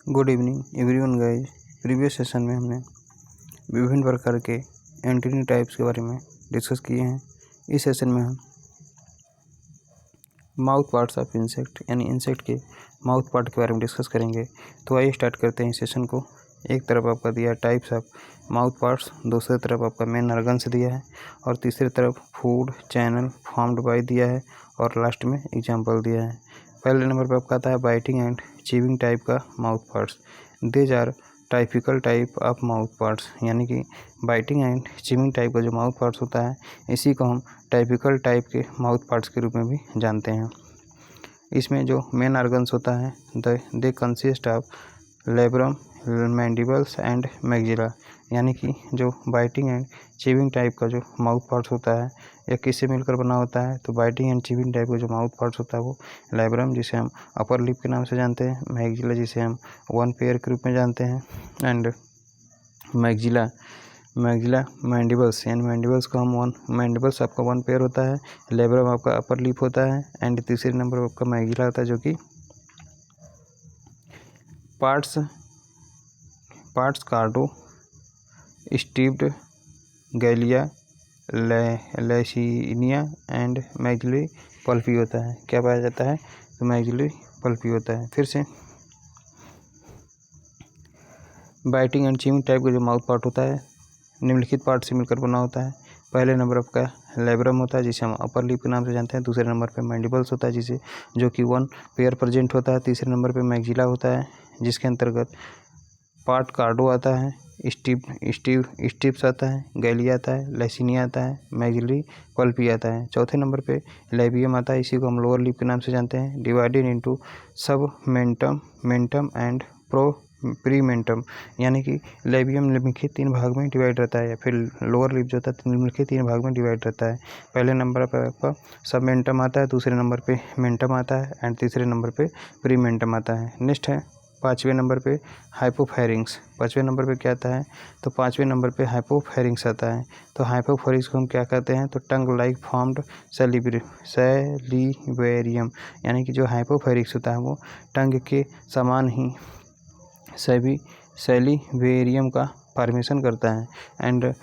Good evening everyone guys. Previous session में हमने विभिन्न प्रकार के एंटीनी टाइप्स के बारे में डिस्कस किए हैं। इस सेशन में हम माउथ पार्ट्स ऑफ इंसेक्ट यानी इंसेक्ट के माउथ पार्ट के बारे में डिस्कस करेंगे। तो आइए स्टार्ट करते हैं इस सेशन को। एक तरफ आपका दिया है टाइप्स ऑफ माउथ पार्ट्स, दूसरी तरफ आपका मेन ऑर्गन्स दिया है और तीसरी तरफ फूड चैनल फॉर्म्ड बाय दिया है और लास्ट में एग्जाम्पल दिया है। पहले नंबर पर आपका आता है बाइटिंग एंड चीविंग टाइप का mouth parts. These are typical type of mouth parts, यानी कि बाइटिंग एंड चीविंग टाइप का जो माउथ पार्ट्स होता है इसी को हम टाइपिकल टाइप के माउथ पार्ट्स के रूप में भी जानते हैं। इसमें जो मेन ऑर्गन्स होता है they consist of labrum, mandibles and maxilla, यानी कि जो बाइटिंग एंड चीविंग टाइप का जो माउथ पार्ट्स होता है यह किससे मिलकर बना होता है। तो बाइटिंग एंड चीविंग टाइप का जो माउथ पार्ट्स होता है वो लेब्रम, जिसे हम अपर लिप के नाम से जानते हैं, मैक्सिला जिसे हम वन पेयर के रूप में जानते हैं, एंड मैक्सिला मैंडिबल्स, यानी मैंडिबल्स को हम मैंडिबल्स आपका वन पेयर होता है, लेब्रम आपका अपर लिप होता है एंड तीसरे नंबर पर आपका मैक्सिला होता है जो कि पार्ट्स कार्डो स्टीव्ड गैलिया लेसिनिया एंड मैक्सिली पल्पी होता है। क्या पाया जाता है? तो मैक्सिली पल्पी होता है। फिर से बाइटिंग एंड चीविंग टाइप का जो माउथ पार्ट होता है निम्नलिखित पार्ट से मिलकर बना होता है। पहले नंबर आपका लेब्रम होता है जिसे हम अपर लिप के नाम से जानते हैं, दूसरे नंबर पे मैंडिबल्स होता है जिसे जो कि वन पेयर प्रेजेंट होता है, तीसरे नंबर पे मैक्सिला होता है जिसके अंतर्गत पार्ट कार्डो आता है, स्टिप्स आता है, गैलिया आता है, लेसिनिया आता है, मैक्सिली पल्पी आता है। चौथे नंबर पे लेबियम आता है, इसी को हम लोअर लिप के नाम से जानते हैं, divided into submentum and prementum, यानी कि लेबियम निम्नलिखित तीन भाग में डिवाइड रहता है, या फिर लोअर लिप जो होता है निम्नलिखित तीन भाग में डिवाइड रहता है। पहले नंबर पर आपका सब मेंटम आता है, दूसरे नंबर पे मेंटम आता है एंड तीसरे नंबर पे प्रीमेंटम आता है। नेक्स्ट है पाँचवें नंबर पे हाइपोफेरिंग्स। पाँचवें नंबर पे क्या आता है? तो पाँचवें नंबर पे हाइपोफेरिंग्स आता है। तो हाइपोफेरिंग्स को हम क्या कहते हैं? तो टंग लाइक फॉर्म्ड सैलिवेरियम, यानी कि जो हाइपोफेरिंग्स होता है वो टंग के समान ही सैलिवेरियम का फॉर्मेशन करता है। एंड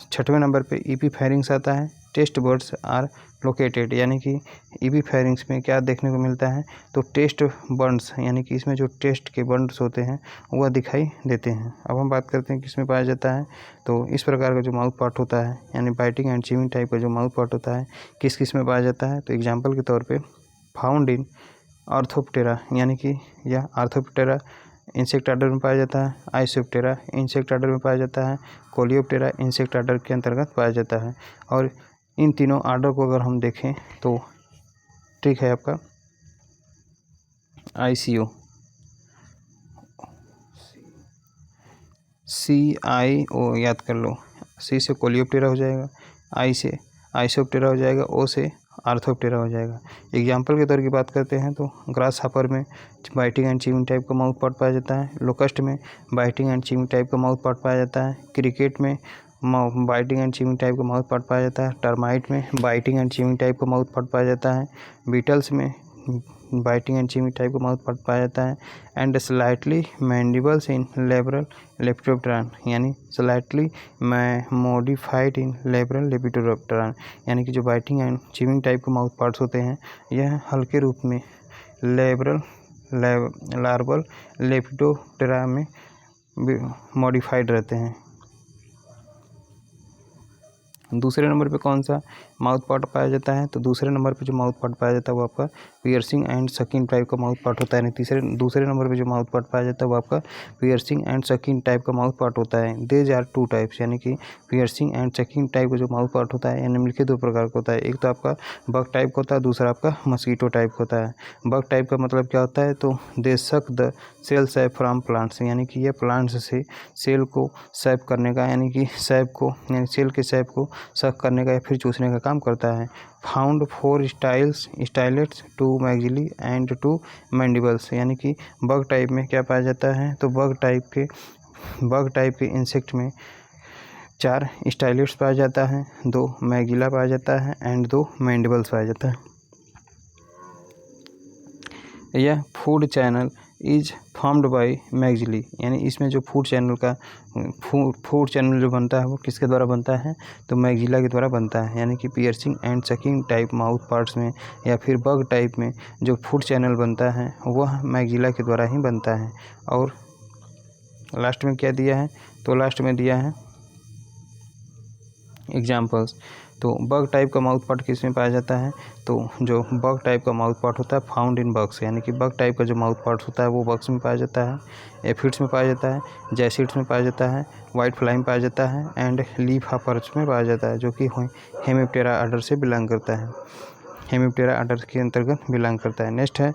छठवें नंबर पे ईपीफेरिंग्स आता है। टेस्ट बर्ड्स आर लोकेटेड, यानी कि ईपीफेरिंग्स में क्या देखने को मिलता है? तो टेस्ट बर्ड्स, यानी कि इसमें जो टेस्ट के बर्ड्स होते हैं वह दिखाई देते हैं। अब हम बात करते हैं किसमें पाया जाता है। तो इस प्रकार का जो माउथ पार्ट होता है यानी बाइटिंग एंड चीविंग टाइप का जो माउथ पार्ट होता है किस किस में पाया जाता है। तो एग्जाम्पल के तौर पर फाउंड इन आर्थोप्टेरा, यानी कि यह आर्थोप्टेरा इंसेक्ट आर्डर में पाया जाता है, आइसोप्टेरा इंसेक्ट आर्डर में पाया जाता है, कोलियोप्टेरा इंसेक्ट आर्डर के अंतर्गत पाया जाता है। और इन तीनों आर्डर को अगर हम देखें तो ठीक है आपका ICO CIO याद कर लो। C से कोलियोप्टेरा हो जाएगा, I से आइसोप्टेरा हो जाएगा, O से आर्थोप्टेरा हो जाएगा। एग्जाम्पल के तौर की बात करते हैं तो ग्रास हापर में बाइटिंग एंड चीविंग टाइप का माउथ पार्ट पाया जाता है, लोकस्ट में बाइटिंग एंड चीविंग टाइप का माउथ पार्ट पाया जाता है, क्रिकेट में बाइटिंग एंड चीविंग टाइप का माउथ पार्ट पाया जाता है, टर्माइट में बाइटिंग एंड चीविंग टाइप का माउथ पार्ट पाया जाता है, बीटल्स में बाइटिंग एंड चीविंग टाइप का माउथ पार्ट पाया जाता है, and slightly mandibles in labral lepidopteran, यानी स्लाइटली मॉडिफाइड इन लेब्रल लेपिडोप्टेरन, यानी कि जो बाइटिंग एंड चीविंग टाइप के माउथ पार्ट्स होते हैं यह हल्के रूप में लार्वल लेपिडोप्टेरा में मॉडिफाइड रहते हैं। दूसरे नंबर पे कौन सा माउथ पार्ट पाया जाता है? तो दूसरे नंबर पे जो माउथ पार्ट पाया जाता है वो आपका पियर्सिंग एंड सकिंग टाइप का माउथ पार्ट होता है। दूसरे नंबर पे जो माउथ पार्ट पाया जाता है वो आपका पियर्सिंग एंड सकिंग टाइप का माउथ पार्ट होता है। देज आर टू टाइप्स, यानी कि पियर्सिंग एंड सकिंग टाइप का जो माउथ पार्ट होता है निम्नलिखित दो प्रकार का होता है। एक तो आपका बग टाइप का होता है, दूसरा आपका मस्कीटो टाइप का होता है। बग टाइप का मतलब क्या होता है? तो they suck the cell sap from plants, यानी कि यह प्लांट्स से सेल को सैप करने का, यानी कि सैप को यानी सेल के सैप को सक करने का या फिर चूसने का काम करता है। फाउंड 4 स्टाइलेट्स, 2 मैक्सिली एंड 2 मैंडिबल्स, यानी कि बग टाइप में क्या पाया जाता है? तो बग टाइप के इंसेक्ट में 4 स्टाइलेट्स पाया जाता है, 2 मैक्सिला पाया जाता है एंड 2 मैंडिबल्स पाया जाता है। यह food channel is formed by maxillae, यानी इसमें जो फूड चैनल का फूड चैनल जो बनता है वो किसके द्वारा बनता है, तो मैग्जिला के द्वारा बनता है। यानी कि piercing and sucking type mouth parts में या फिर बग टाइप में जो फूड चैनल बनता है वह मैग्जिला के द्वारा ही बनता है। और लास्ट में क्या दिया है, तो लास्ट में दिया है एग्जाम्पल्स। तो बग टाइप का माउथ पार्ट किस में पाया जाता है, तो जो बग टाइप का माउथ पार्ट होता है फाउंड इन बग्स, यानी कि बग टाइप का जो माउथ पार्ट होता है वो बग्स में पाया जाता है, एफिड्स में पाया जाता है, जैसिड्स में पाया जाता है, वाइट फ्लाई में पाया जाता है एंड लीफ हॉपर्स में पाया जाता है, जो कि हेमिप्टेरा ऑर्डर से बिलोंग करता है, हेमिप्टेरा ऑर्डर के अंतर्गत बिलोंग करता है। नेक्स्ट है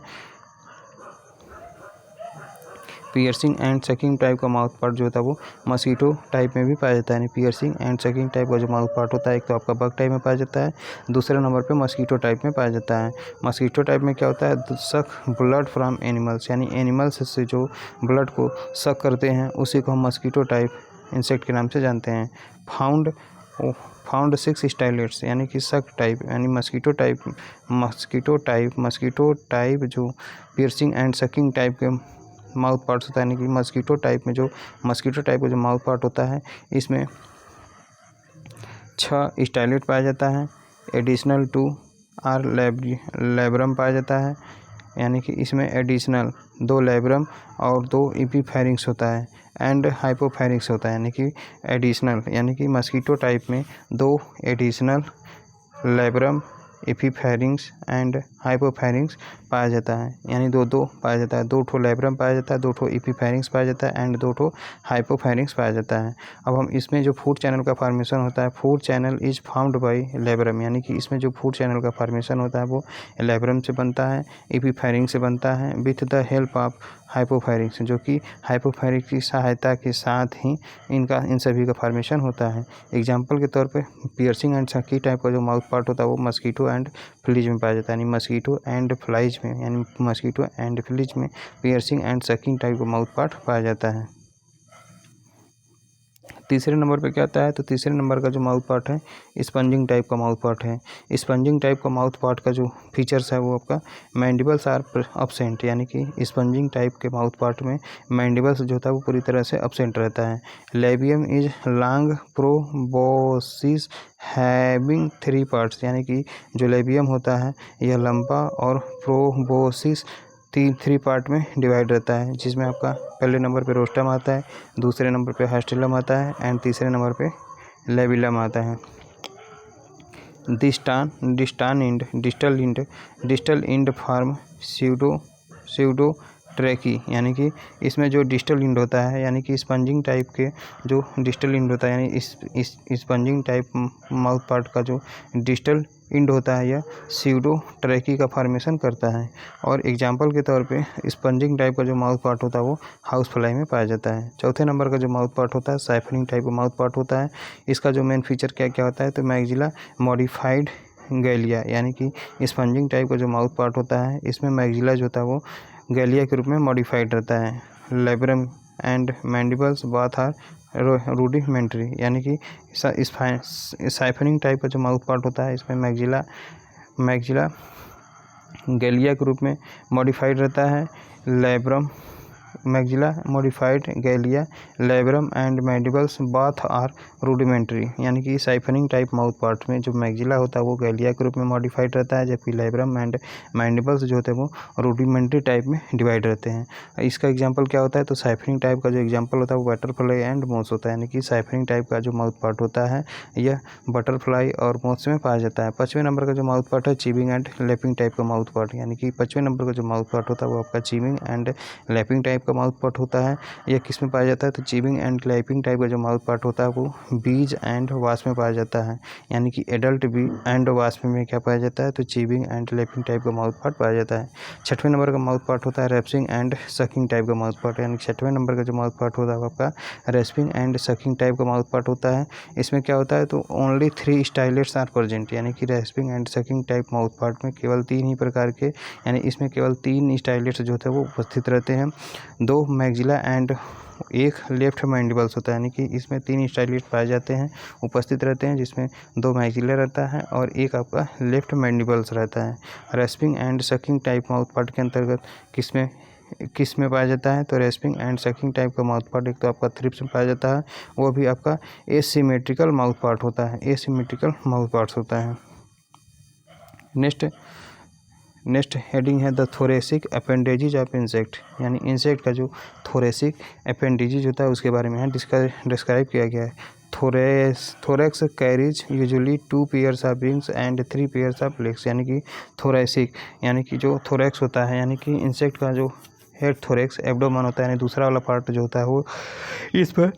पियर्सिंग एंड सकिंग टाइप का माउथ पार्ट जो होता है वो मस्कीटो टाइप में भी पाया जाता है। यानी पियर्सिंग एंड सकिंग टाइप का जो माउथ पार्ट होता है एक तो आपका बग टाइप में पाया जाता है, दूसरे नंबर पे मस्कीटो टाइप में पाया जाता है। मस्कीटो टाइप में क्या होता है, सक ब्लड फ्रॉम एनिमल्स, यानी एनिमल्स से जो ब्लड को सक करते हैं उसी को हम मस्कीटो टाइप इंसेक्ट के नाम से जानते हैं। फाउंड 6 स्टाइलेट्स, यानी कि सक टाइप, यानी मस्कीटो टाइप जो पियर्सिंग एंड सकिंग टाइप के माउथ पार्ट्स होता है, यानी कि मस्कीटो टाइप का जो माउथ पार्ट होता है इसमें 6 स्टाइलेट पाया जाता है, एडिशनल 2 आर लैब्रम पाया जाता है, यानी कि इसमें एडिशनल 2 लैब्रम और 2 एपीफेरिंक्स होता है एंड हाइपोफेरिंक्स होता है। यानी कि एडिशनल, यानी कि मस्कीटो टाइप में 2 एडिशनल लैब्रम, एपीफेरिंक्स एंड हाइपोफेरिंक्स पाया जाता है, यानी दो पाया जाता है, 2 ठो लैब्रम पाया जाता है, 2 ठो एपीफेरिंक्स पाया जाता है एंड 2 ठो हाइपोफेरिंक्स पाया जाता है। अब हम इसमें जो फूड चैनल का फॉर्मेशन होता है, food channel is found by labrum, यानी कि इसमें जो फूड चैनल का फॉर्मेशन होता है वो लैब्रम से बनता है, एपीफेरिंक्स से बनता है विथ द हेल्प ऑफ हाइपोफेरिंक्स, जो कि हाइपोफेरिंक्स की सहायता के साथ ही इन सभी का फॉर्मेशन होता है। एग्जाम्पल के तौर पे पियर्सिंग एंड सकी टाइप का जो माउथ पार्ट होता है वो मस्कीटो एंड फ्लीज में पाया जाता है, यानी मस्कीटो एंड फ्लीज में पियर्सिंग एंड सकिंग टाइप का माउथ पार्ट पाया जाता है। तीसरे नंबर पे क्या आता है, तो तीसरे नंबर का जो माउथ पार्ट है स्पंजिंग टाइप का माउथ पार्ट है। स्पंजिंग टाइप का माउथ पार्ट का जो फीचर्स है वो आपका मैंडिबल्स आर अब्सेंट, यानी कि स्पंजिंग टाइप के माउथ पार्ट में मैंडिबल्स जो होता है वो पूरी तरह से अब्सेंट रहता है। Labium is long proboscis having 3 parts, यानी कि जो लेबियम होता है यह लंबा और प्रोबोसिस 3 पार्ट में डिवाइड रहता है, जिसमें आपका पहले नंबर पे रोस्टम आता है, दूसरे नंबर पे हास्टिलम आता है एंड तीसरे नंबर पे लेबिलम आता है। Distal end form pseudo tracheae, यानी कि इसमें जो डिस्टल इंड होता है, यानी कि स्पंजिंग टाइप के जो डिस्टल इंड होता है, यानी इस स्पंजिंग टाइप माउथ पार्ट का जो डिस्टल इंड होता है यह स्यूडो ट्रैकी का फॉर्मेशन करता है। और एग्जाम्पल के तौर पे स्पंजिंग टाइप का जो माउथ पार्ट होता है वो हाउस फ्लाई में पाया जाता है। चौथे नंबर का जो माउथ पार्ट होता है साइफनिंग टाइप का माउथ पार्ट होता है। इसका जो मेन फीचर क्या क्या होता है, तो मैग्जिला मॉडिफाइड गैलिया, यानी कि स्पंजिंग टाइप का जो माउथ पार्ट होता है इसमें मैग्जिला जो होता है वो गैलिया के रूप में मॉडिफाइड रहता है। Labrum and mandibles both are rudimentary, यानी कि साइफनिंग टाइप का जो माउथ पार्ट होता है इसमें मैग्जिला गैलिया के रूप में मॉडिफाइड रहता है। Maxilla modified galea, labrum and mandibles both are rudimentary, यानी कि साइफनिंग टाइप माउथ पार्ट में जो मैग्जिला होता है वो गैलिया के रूप में मॉडिफाइड रहता है, जबकि लेब्रम एंड मैंडिबल्स जो होते हैं वो रूडिमेंट्री टाइप में डिवाइड रहते हैं। इसका एग्जांपल क्या होता है, तो साइफनिंग टाइप का जो एग्जांपल होता है वो बटरफ्लाई एंड मोथ्स होता है, यानी कि साइफनिंग टाइप का जो माउथ पार्ट होता है यह बटरफ्लाई और मोथ्स में पाया जाता है। 5वें नंबर का जो माउथ पार्ट है चीविंग एंड लैपिंग टाइप का माउथ पार्ट, यानी कि 5वें नंबर का जो माउथ पार्ट होता है वो आपका चीविंग एंड लैपिंग टाइप का माउथ पार्ट होता है। यह किस में पाया जाता है, तो चीविंग एंड लैपिंग टाइप का जो माउथ पार्ट होता है वो बीज एंड वास्प में पाया जाता है, यानी कि एडल्ट बी एंड वास्प में क्या पाया जाता है, तो चीविंग एंड लैपिंग टाइप का माउथ पार्ट पाया जाता है। 6वें नंबर का माउथ पार्ट होता है रेस्पिंग एंड सकिंग टाइप का माउथ पार्ट, यानी 6वें नंबर का जो माउथ पार्ट होता है आपका रेस्पिंग एंड सकिंग टाइप का माउथ पार्ट होता है। इसमें क्या होता है, तो ओनली 3 स्टाइलेट्स आर प्रेजेंट, यानी कि respiring and sucking type mouth part में केवल 3 ही प्रकार के, यानी इसमें केवल 3 स्टाइलेट्स जो होते हैं वो उपस्थित रहते हैं। 2 मैग्जिला एंड 1 लेफ्ट मैंडिबल्स होता है, यानी कि इसमें 3 स्टाइलेट पाए जाते हैं, उपस्थित रहते हैं, जिसमें 2 मैग्जिला रहता है और 1 आपका लेफ्ट मैंडिबल्स रहता है। Respiring and sucking type mouth part के अंतर्गत किसमें किस में पाया जाता है, तो रेस्पिंग एंड सकिंग टाइप का माउथ पार्ट एक तो आपका थ्रिप्स में पाया जाता है, वो भी आपका एसिमेट्रिकल माउथ पार्ट होता है, एसिमेट्रिकल माउथ पार्ट्स होता है। नेक्स्ट हेडिंग है the thoracic appendages of insect, यानी इंसेक्ट का जो थोरेसिक अपेंडेजेज होता है उसके बारे में यहाँ डिस्क्राइब किया गया है। Thorax carries usually 2 pairs of wings and 3 pairs of legs, यानी कि थोरेसिक यानी कि जो थोरैक्स होता है, यानी कि इंसेक्ट का जो हेड थोरैक्स एब्डोमेन होता है, यानी दूसरा वाला पार्ट जो होता है वो इस पर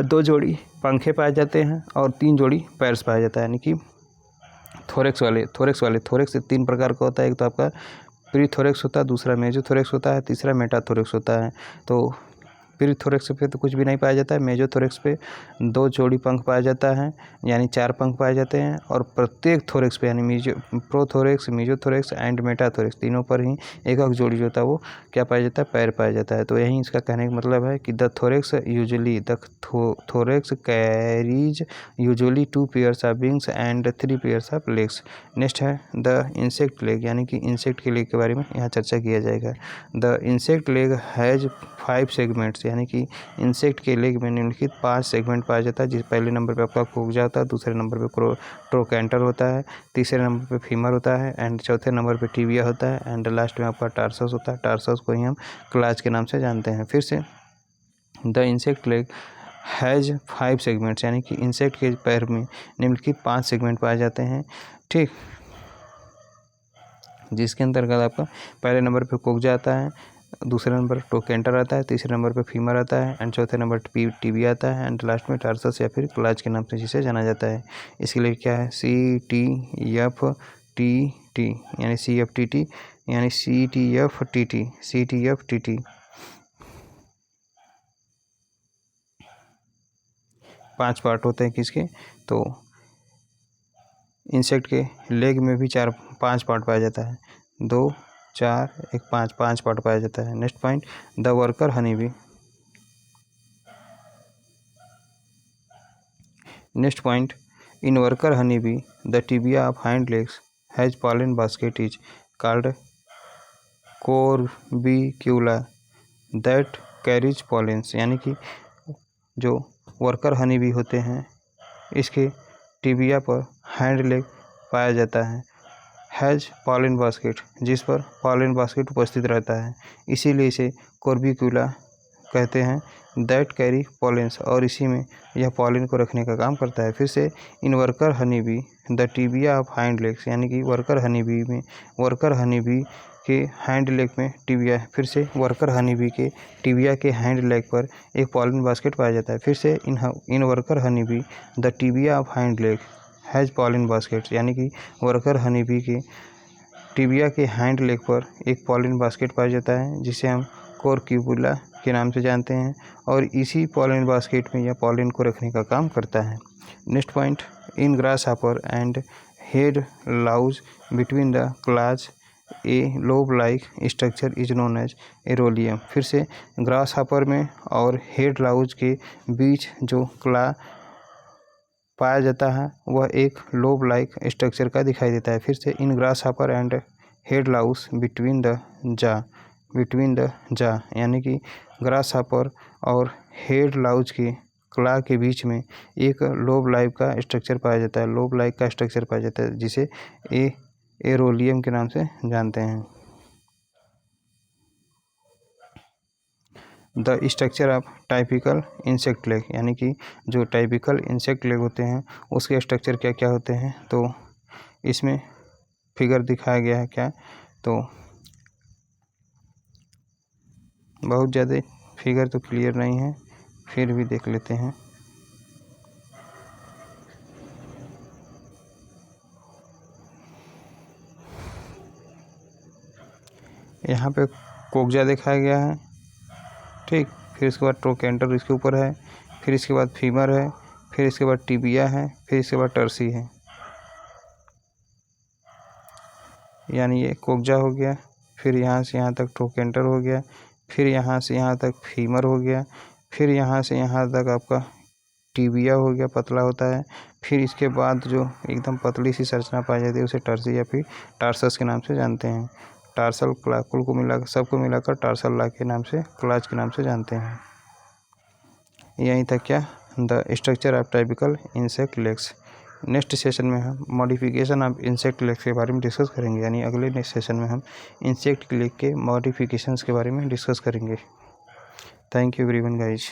2 जोड़ी पंखे पाए जाते हैं और 3 जोड़ी पैर्स पाया जाता है, यानी कि थोरैक्स 3 प्रकार का होता है। एक तो आपका प्री थोरैक्स होता है, दूसरा मेजो थोरैक्स होता है, तीसरा मेटा थोरैक्स होता है। तो प्री थोरैक्स पे तो कुछ भी नहीं पाया जाता है, मेजो थोरैक्स पे 2 जोड़ी पंख पाया जाता है, यानी 4 पंख पाए जाते हैं, और प्रत्येक थोरैक्स पे यानी प्रोथोरैक्स, मेजोथोरैक्स एंड मेटाथोरैक्स तीनों पर ही एक जोड़ी जो होता है वो क्या पाया जाता है, पैर पाया जाता है। तो यही इसका कहने का मतलब है कि the thorax carries usually 2 pairs of wings and 3 pairs of legs. Next है द इंसेक्ट लेग, यानी कि इंसेक्ट के लेग के बारे में यहाँ चर्चा किया जाएगा। The insect leg has 5 segments, यानी कि इंसेक्ट के लेग में निम्नलिखित 5 सेगमेंट पाया जाता है, जिस पहले नंबर पे आपका कोक्जा होता है, दूसरे नंबर पे ट्रोकेंटर होता है, तीसरे नंबर पे फीमर होता है, एंड चौथे नंबर पे टिबिया होता है, एंड लास्ट में आपका टार्सस होता है। टार्सस को ही हम क्लाच के नाम से जानते हैं। फिर से the insect leg has 5 segments, यानी कि इंसेक्ट के पैर में निम्नलिखित 5 सेगमेंट पाए जाते हैं, ठीक, जिसके अंतर्गत आपका पहले नंबर पे कोक्जा आता है, दूसरे नंबर ट्रोकेंटर आता है, तीसरे नंबर पे फीमर आता है, एंड चौथे नंबर टिबिया आता है, एंड लास्ट में टार्सस या फिर क्लाच के नाम से जिसे जाना जाता है। इसके लिए क्या है, CTFTT, यानी CFTT, यानी CTFTT 5 पार्ट होते हैं किसके, तो इंसेक्ट के लेग में भी 5 पार्ट पाया जाता है, 2 4 1 5 पार्ट पाया जाता है। Next point the worker honey bee. Next point in worker honey bee the tibia of hind legs has pollen basket is called corbicula that carries pollens, यानी कि जो वर्कर हनी बी होते हैं इसके टिबिया पर हैंड लेग पाया जाता है, हैज पॉलन बास्केट, जिस पर पॉलन बास्केट उपस्थित रहता है, इसीलिए इसे कोर्बिक्यूला कहते हैं, दैट कैरी पॉलेंस, और इसी में यह पॉलन को रखने का काम करता है। फिर से in worker honey bee the tibia of hind legs, यानी कि वर्कर हनी बी के हैंड लेग में टिबिया, फिर से वर्कर हनी बी के टिबिया के हैंड लेग पर एक पॉलन बास्केट पाया जाता है। फिर से in worker honey bee the tibia of hind leg has pollen basket, यानी कि वर्कर हनी बी के टिबिया के हैंड लेग पर एक पॉलन बास्केट पाया जाता है, जिसे हम कोर्बिक्यूला के नाम से जानते हैं, और इसी पॉलन बास्केट में यह पॉलन को रखने का काम करता है। Next point in grasshopper and head louse between the claws a lobe like structure is known as arolium. फिर से ग्रास हॉपर में और हेड लाउज के बीच जो क्ला पाया जाता है वह एक लोब लाइक स्ट्रक्चर का दिखाई देता है। फिर से in grasshopper and head louse between the jaw, यानी कि ग्रास हॉपर और हेड लाउज के क्ला के बीच में एक लोब लाइक का स्ट्रक्चर पाया जाता है, जिसे एरोलियम के नाम से जानते हैं। The structure of typical insect leg, यानी कि जो टाइपिकल इंसेक्ट लेग होते हैं उसके स्ट्रक्चर क्या क्या होते हैं, तो इसमें फिगर दिखाया गया है क्या, तो बहुत ज़्यादा फिगर तो क्लियर नहीं है, फिर भी देख लेते हैं। यहाँ पे कोक्जा दिखाया गया है, ठीक, फिर इसके बाद ट्रोकेंटर इसके ऊपर है, फिर इसके बाद फीमर है, फिर इसके बाद टिबिया है, फिर इसके बाद टर्सी है, यानी ये कोक्जा हो गया, फिर यहाँ से यहाँ तक ट्रोकेंटर हो गया, फिर यहाँ से यहाँ तक फीमर हो गया, फिर यहाँ से यहाँ तक आपका टिबिया हो गया, पतला होता है, फिर इसके बाद जो एकदम पतली सी संरचना पाई जाती है उसे टर्सी या फिर टार्सस के नाम से जानते हैं। टार्सल क्लास, कुल को मिलाकर सबको मिलाकर टार्सल ला के नाम से, क्लास के नाम से जानते हैं। यहीं तक क्या, the structure of typical insect legs. Next session में हम मॉडिफिकेशन ऑफ इंसेक्ट लेग्स के बारे में डिस्कस करेंगे, यानी अगले नेक्स्ट सेशन में हम इंसेक्ट लेग के मॉडिफिकेशंस के बारे में डिस्कस करेंगे। Thank you everyone guys.